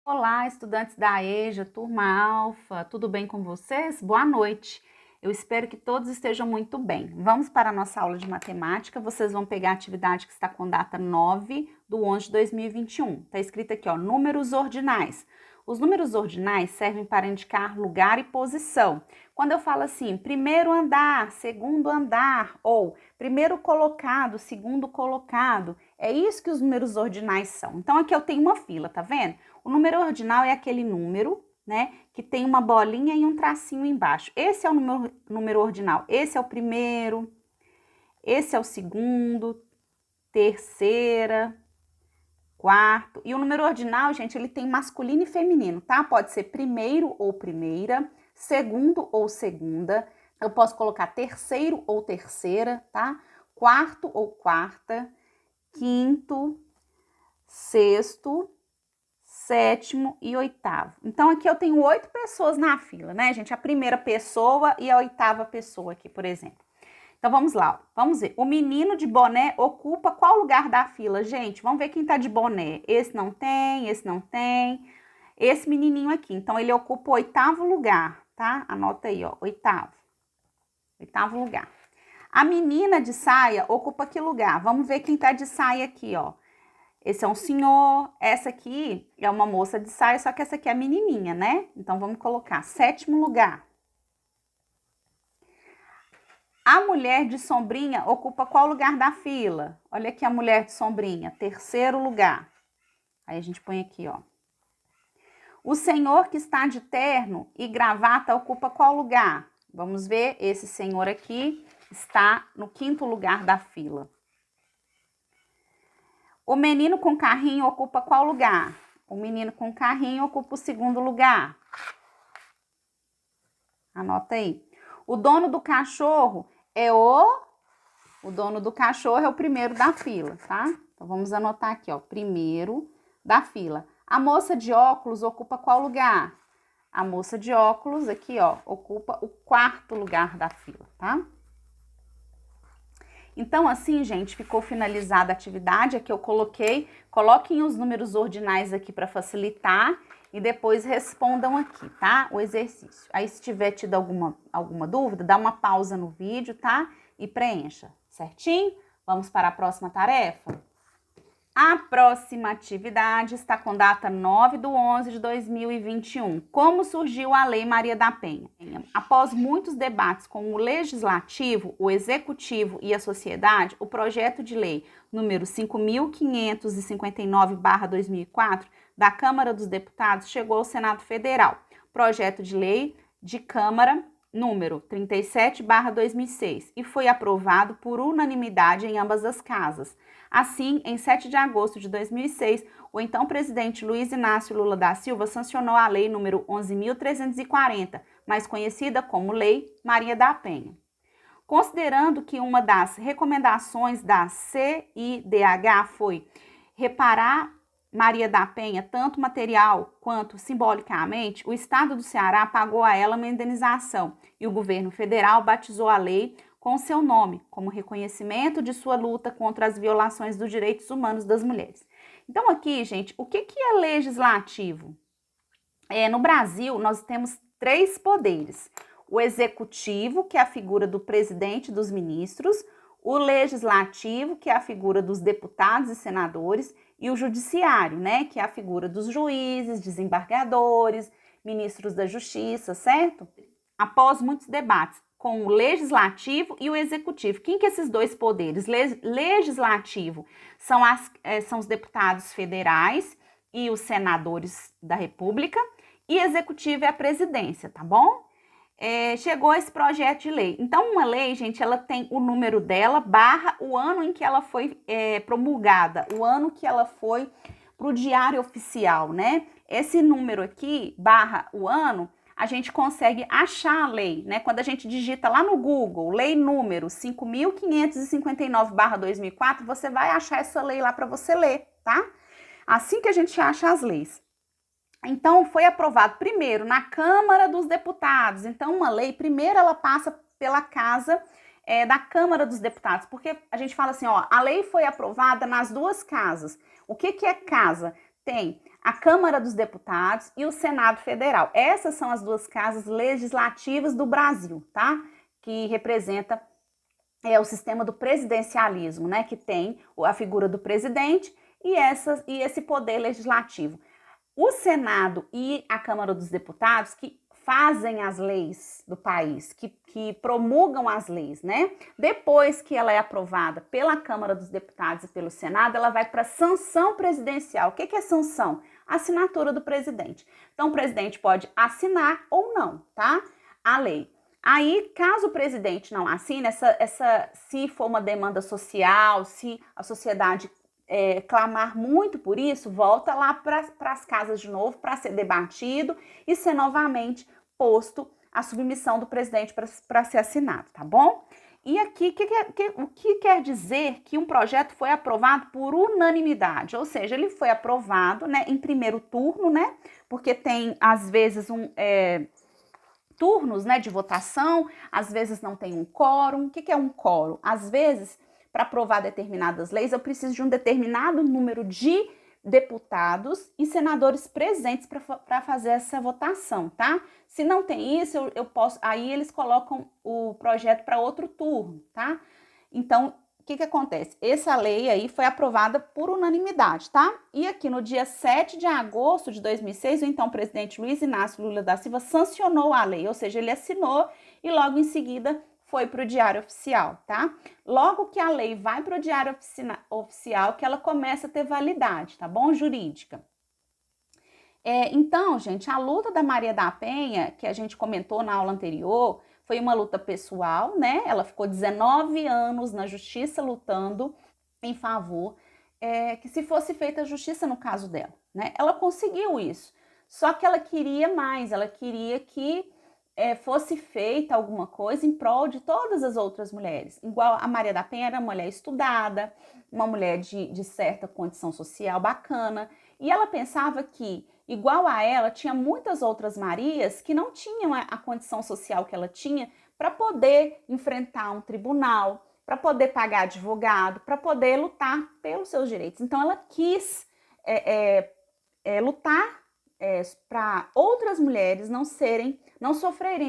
Olá, estudantes da EJA, turma Alfa, tudo bem com vocês? Boa noite. Eu espero que todos estejam muito bem. Vamos para a nossa aula de matemática. Vocês vão pegar a atividade que está com data 9/11/2021. Está escrito aqui, ó, números ordinais. Os números ordinais servem para indicar lugar e posição. Quando eu falo assim, primeiro andar, segundo andar, ou primeiro colocado, segundo colocado, é isso que os números ordinais são. Então, aqui eu tenho uma fila, tá vendo? O número ordinal é aquele número, né, que tem uma bolinha e um tracinho embaixo. Esse é o número ordinal. Esse é o primeiro, esse é o segundo, terceira, quarto. E o número ordinal, gente, ele tem masculino e feminino, tá? Pode ser primeiro ou primeira, segundo ou segunda. Eu posso colocar terceiro ou terceira, tá? Quarto ou quarta, quinto, sexto, sétimo e oitavo. Então, aqui eu tenho 8 pessoas na fila, né, gente? A primeira pessoa e a oitava pessoa aqui, por exemplo. Então, vamos lá. Vamos ver. O menino de boné ocupa qual lugar da fila, gente? Vamos ver quem tá de boné. Esse não tem, esse não tem. Esse menininho aqui. Então, ele ocupa o 8º lugar, tá? Anota aí, ó, 8º. 8º lugar. A menina de saia ocupa que lugar? Vamos ver quem tá de saia aqui, ó. Esse é um senhor, essa aqui é uma moça de saia, só que essa aqui é a menininha, né? Então, vamos colocar 7º lugar. A mulher de sombrinha ocupa qual lugar da fila? Olha aqui a mulher de sombrinha, 3º lugar. Aí a gente põe aqui, ó. O senhor que está de terno e gravata ocupa qual lugar? Vamos ver, esse senhor aqui está no 5º lugar da fila. O menino com carrinho ocupa qual lugar? O menino com carrinho ocupa o 2º lugar. Anota aí. O dono do cachorro é o dono do cachorro é o primeiro da fila, tá? Então, vamos anotar aqui, ó, primeiro da fila. A moça de óculos ocupa qual lugar? A moça de óculos, aqui, ó, ocupa o 4º lugar da fila, tá? Então, assim, gente, ficou finalizada a atividade. Aqui eu coloquem os números ordinais aqui para facilitar e depois respondam aqui, tá? O exercício. Aí, se tiver tido alguma dúvida, dá uma pausa no vídeo, tá? E preencha, certinho? Vamos para a próxima tarefa? A próxima atividade está com data 9/11/2021. Como surgiu a Lei Maria da Penha? Após muitos debates com o Legislativo, o Executivo e a sociedade, o projeto de lei número 5.559/2004 da Câmara dos Deputados chegou ao Senado Federal. Projeto de lei de Câmara número 37/2006 e foi aprovado por unanimidade em ambas as casas. Assim, em 7 de agosto de 2006, o então presidente Luiz Inácio Lula da Silva sancionou a Lei número 11.340, mais conhecida como Lei Maria da Penha. Considerando que uma das recomendações da CIDH foi reparar Maria da Penha, tanto material quanto simbolicamente, o Estado do Ceará pagou a ela uma indenização e o governo federal batizou a lei com seu nome, como reconhecimento de sua luta contra as violações dos direitos humanos das mulheres. Então aqui, gente, o que é legislativo? No Brasil, nós temos 3 poderes. O executivo, que é a figura do presidente e dos ministros, o legislativo, que é a figura dos deputados e senadores, e o judiciário, né, que é a figura dos juízes, desembargadores, ministros da justiça, certo? Após muitos debates com o legislativo e o executivo. Quem que é esses 2 poderes? Legislativo são os deputados federais e os senadores da República, e executivo é a presidência, tá bom? Chegou esse projeto de lei. Então, uma lei, gente, ela tem o número dela, barra o ano em que ela foi promulgada, o ano que ela foi para o diário oficial, né? Esse número aqui, barra o ano, a gente consegue achar a lei, né? Quando a gente digita lá no Google, lei número 5.559/2004, você vai achar essa lei lá para você ler, tá? Assim que a gente acha as leis. Então, foi aprovado primeiro na Câmara dos Deputados. Então, uma lei, primeiro ela passa pela casa da Câmara dos Deputados, porque a gente fala assim, ó, a lei foi aprovada nas 2 casas. O que é casa? Tem a Câmara dos Deputados e o Senado Federal. Essas são as duas casas legislativas do Brasil, tá? Que representa o sistema do presidencialismo, né? Que tem a figura do presidente e esse poder legislativo. O Senado e a Câmara dos Deputados que fazem as leis do país, que promulgam as leis, né? Depois que ela é aprovada pela Câmara dos Deputados e pelo Senado, ela vai para sanção presidencial. O que é sanção? Assinatura do presidente. Então, o presidente pode assinar ou não, tá? A lei. Aí, caso o presidente não assine, se for uma demanda social, se a sociedade clamar muito por isso, volta lá para as casas de novo para ser debatido e ser novamente posto à submissão do presidente para ser assinado, tá bom? E aqui, o que quer dizer que um projeto foi aprovado por unanimidade? Ou seja, ele foi aprovado, né, em primeiro turno, né? Porque tem, às vezes, turnos, né, de votação, às vezes não tem um quórum. O que é um quórum? Às vezes, para aprovar determinadas leis, eu preciso de um determinado número de deputados e senadores presentes para fazer essa votação, tá? Se não tem isso, eu posso. Aí eles colocam o projeto para outro turno, tá? Então, o que acontece? Essa lei aí foi aprovada por unanimidade, tá? E aqui no dia 7 de agosto de 2006, o então presidente Luiz Inácio Lula da Silva sancionou a lei, ou seja, ele assinou e logo em seguida foi para o Diário Oficial, tá? Logo que a lei vai para o Diário Oficial, que ela começa a ter validade, tá bom? Jurídica. Então, gente, a luta da Maria da Penha, que a gente comentou na aula anterior, foi uma luta pessoal, né? Ela ficou 19 anos na justiça lutando em favor que se fosse feita justiça no caso dela, né? Ela conseguiu isso, só que ela queria mais, ela queria que fosse feita alguma coisa em prol de todas as outras mulheres. Igual a Maria da Penha era uma mulher estudada, uma mulher de certa condição social bacana, e ela pensava que, igual a ela, tinha muitas outras Marias que não tinham a condição social que ela tinha para poder enfrentar um tribunal, para poder pagar advogado, para poder lutar pelos seus direitos. Então, ela quis lutar para outras mulheres não sofrerem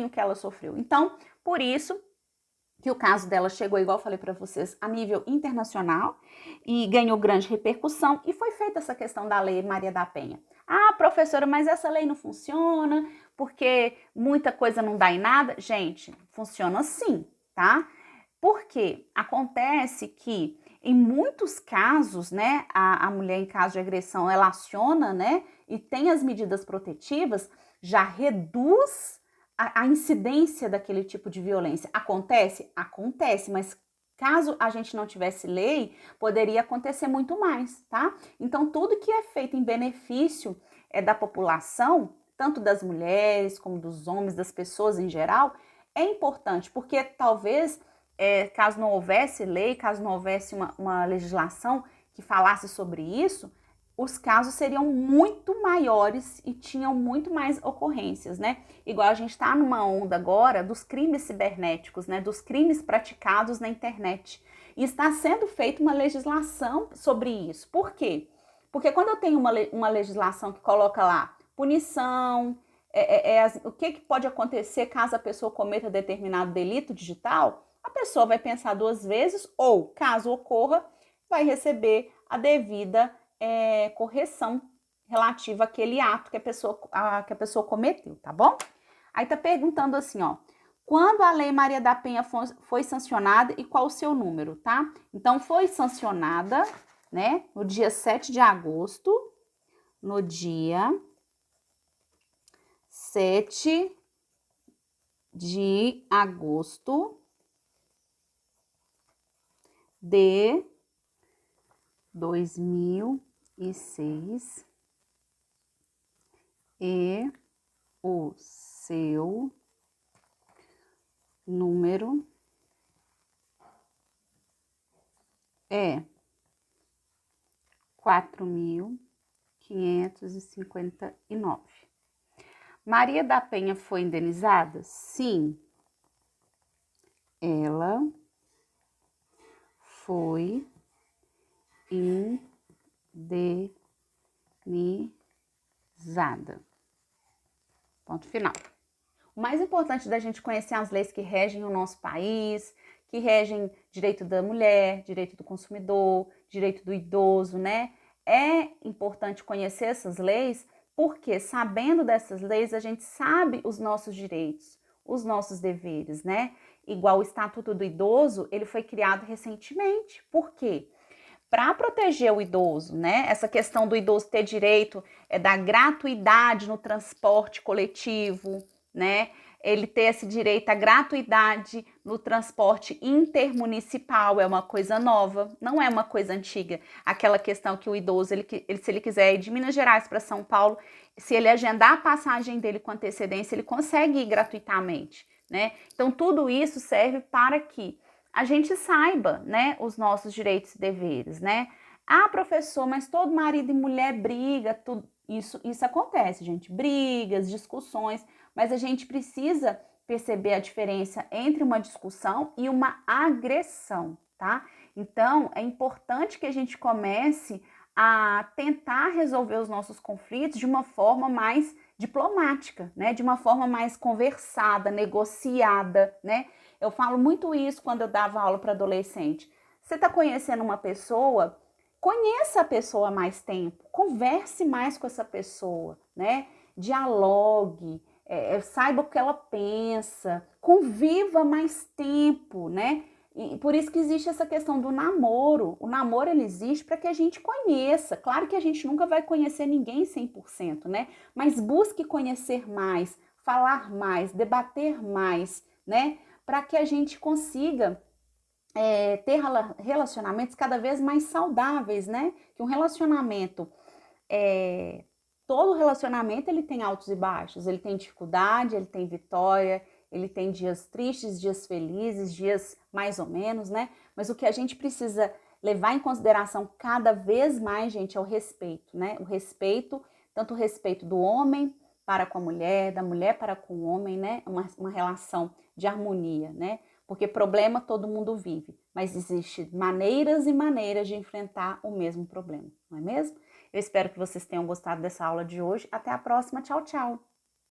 o que ela sofreu. Então, por isso que o caso dela chegou, igual eu falei para vocês, a nível internacional e ganhou grande repercussão e foi feita essa questão da Lei Maria da Penha. Ah, professora, mas essa lei não funciona porque muita coisa não dá em nada. Gente, funciona sim, tá? Porque acontece que em muitos casos, né, a mulher em caso de agressão, ela aciona, né, e tem as medidas protetivas, já reduz a incidência daquele tipo de violência. Acontece? Acontece, mas caso a gente não tivesse lei, poderia acontecer muito mais, tá? Então, tudo que é feito em benefício da população, tanto das mulheres como dos homens, das pessoas em geral, é importante, porque talvez caso não houvesse lei, caso não houvesse uma legislação que falasse sobre isso, os casos seriam muito maiores e tinham muito mais ocorrências, né? Igual a gente está numa onda agora dos crimes cibernéticos, né? Dos crimes praticados na internet. E está sendo feita uma legislação sobre isso. Por quê? Porque quando eu tenho uma legislação que coloca lá punição, o que pode acontecer caso a pessoa cometa determinado delito digital, a pessoa vai pensar duas vezes ou, caso ocorra, vai receber a devida correção relativa àquele ato que a pessoa cometeu, tá bom? Aí tá perguntando assim, ó, quando a Lei Maria da Penha foi sancionada e qual o seu número, tá? Então, foi sancionada, né, no dia 7 de agosto, no dia 7 de agosto de 2006 e o seu número é 4.559. Maria da Penha foi indenizada? Sim, ela foi indenizada. Zada. Ponto final. O mais importante da gente conhecer as leis que regem o nosso país, que regem direito da mulher, direito do consumidor, direito do idoso, né? É importante conhecer essas leis, porque sabendo dessas leis, a gente sabe os nossos direitos, os nossos deveres, né? Igual o Estatuto do Idoso, ele foi criado recentemente. Por quê? Para proteger o idoso, né? Essa questão do idoso ter direito da gratuidade no transporte coletivo, né? Ele ter esse direito à gratuidade no transporte intermunicipal é uma coisa nova, não é uma coisa antiga. Aquela questão que o idoso, se ele quiser ir de Minas Gerais para São Paulo, se ele agendar a passagem dele com antecedência, ele consegue ir gratuitamente, né? Então, tudo isso serve para que a gente saiba, né, os nossos direitos e deveres, né? Ah, professor, mas todo marido e mulher briga, tudo isso acontece, gente, brigas, discussões, mas a gente precisa perceber a diferença entre uma discussão e uma agressão, tá? Então, é importante que a gente comece a tentar resolver os nossos conflitos de uma forma mais diplomática, né? De uma forma mais conversada, negociada, né? Eu falo muito isso quando eu dava aula para adolescente. Você está conhecendo uma pessoa, conheça a pessoa há mais tempo, converse mais com essa pessoa, né? Dialogue, saiba o que ela pensa, conviva mais tempo, né? E por isso que existe essa questão do namoro. O namoro, ele existe para que a gente conheça. Claro que a gente nunca vai conhecer ninguém 100%, né? Mas busque conhecer mais, falar mais, debater mais, né? Para que a gente consiga ter relacionamentos cada vez mais saudáveis, né? Que um relacionamento, todo relacionamento ele tem altos e baixos, ele tem dificuldade, ele tem vitória, ele tem dias tristes, dias felizes, dias mais ou menos, né? Mas o que a gente precisa levar em consideração cada vez mais, gente, é o respeito, né? O respeito, tanto o respeito do homem para com a mulher, da mulher para com o homem, né? Uma relação de harmonia, né? Porque problema todo mundo vive, mas existem maneiras e maneiras de enfrentar o mesmo problema, não é mesmo? Eu espero que vocês tenham gostado dessa aula de hoje. Até a próxima. Tchau, tchau!